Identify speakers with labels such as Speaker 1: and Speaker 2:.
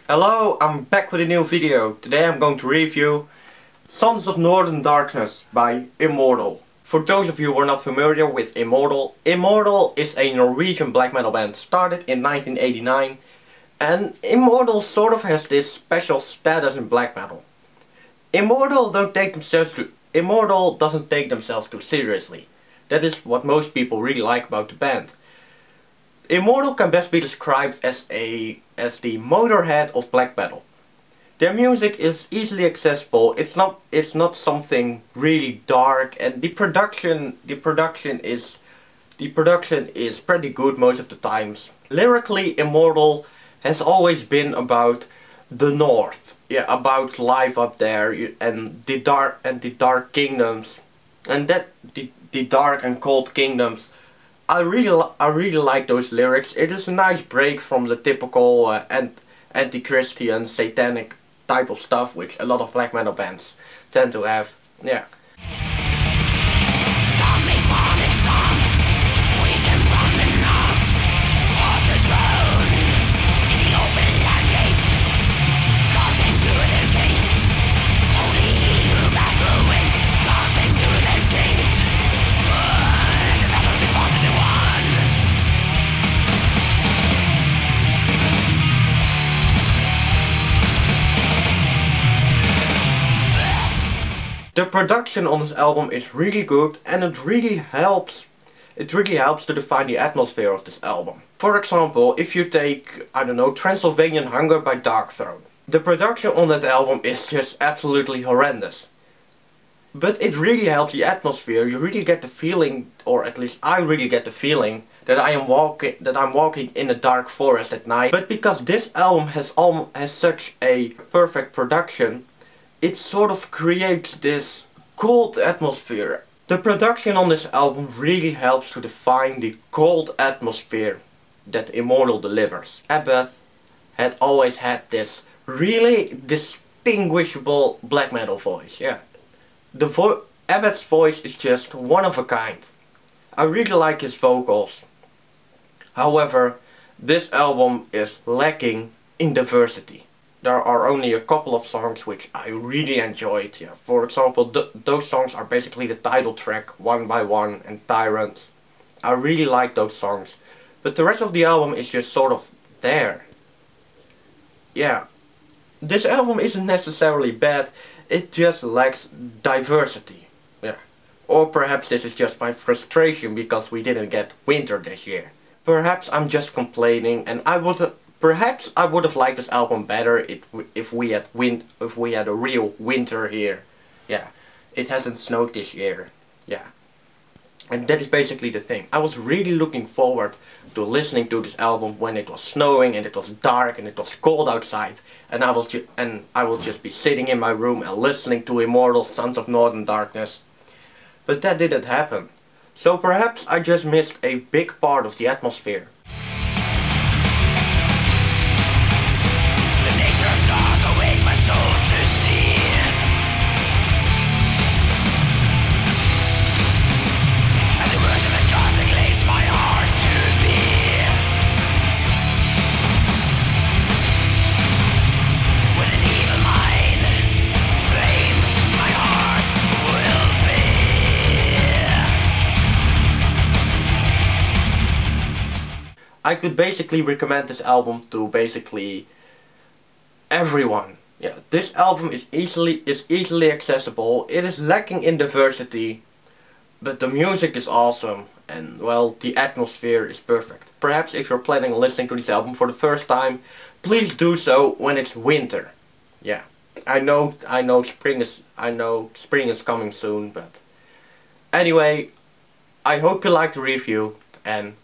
Speaker 1: Hello, I'm back with a new video. Today I'm going to review Sons of Northern Darkness by Immortal. For those of you who are not familiar with Immortal, Immortal is a Norwegian black metal band started in 1989, and Immortal sort of has this special status in black metal. Immortal doesn't take themselves too seriously. That is what most people really like about the band. Immortal can best be described as the Motorhead of black metal. Their music is easily accessible. It's not something really dark, and the production is pretty good most of the times. Lyrically, Immortal has always been about the North, about life up there and the dark kingdoms, and the dark and cold kingdoms. I really like those lyrics. It is a nice break from the typical anti-Christian, satanic type of stuff which a lot of black metal bands tend to have. Yeah. The production on this album is really good, and it really helps to define the atmosphere of this album. For example, if you take, I don't know, Transylvanian Hunger by Darkthrone. The production on that album is just absolutely horrendous. But it really helps the atmosphere. You really get the feeling, or at least I really get the feeling, that I'm walking in a dark forest at night. But because this album has such a perfect production, it sort of creates this cold atmosphere. The production on this album really helps to define the cold atmosphere that Immortal delivers. Abbott had always had this really distinguishable black metal voice. Yeah, Abbott's voice is just one of a kind. I really like his vocals. However, this album is lacking in diversity. There are only a couple of songs which I really enjoyed. Yeah. For example, those songs are basically the title track, One by One and Tyrant. I really like those songs. But the rest of the album is just sort of there. Yeah. This album isn't necessarily bad, it just lacks diversity. Yeah. Or perhaps this is just my frustration because we didn't get winter this year. Perhaps I'm just complaining, and perhaps I would have liked this album better if we had a real winter here. Yeah, it hasn't snowed this year. Yeah, and that is basically the thing. I was really looking forward to listening to this album when it was snowing and it was dark and it was cold outside, and I will just be sitting in my room and listening to Immortal-Sons of Northern Darkness. But that didn't happen. So perhaps I just missed a big part of the atmosphere. I could basically recommend this album to basically everyone. Yeah, this album is easily accessible. It is lacking in diversity, but the music is awesome, and well, the atmosphere is perfect. Perhaps if you're planning on listening to this album for the first time, please do so when it's winter. Yeah, I know spring is coming soon, but anyway, I hope you liked the review, and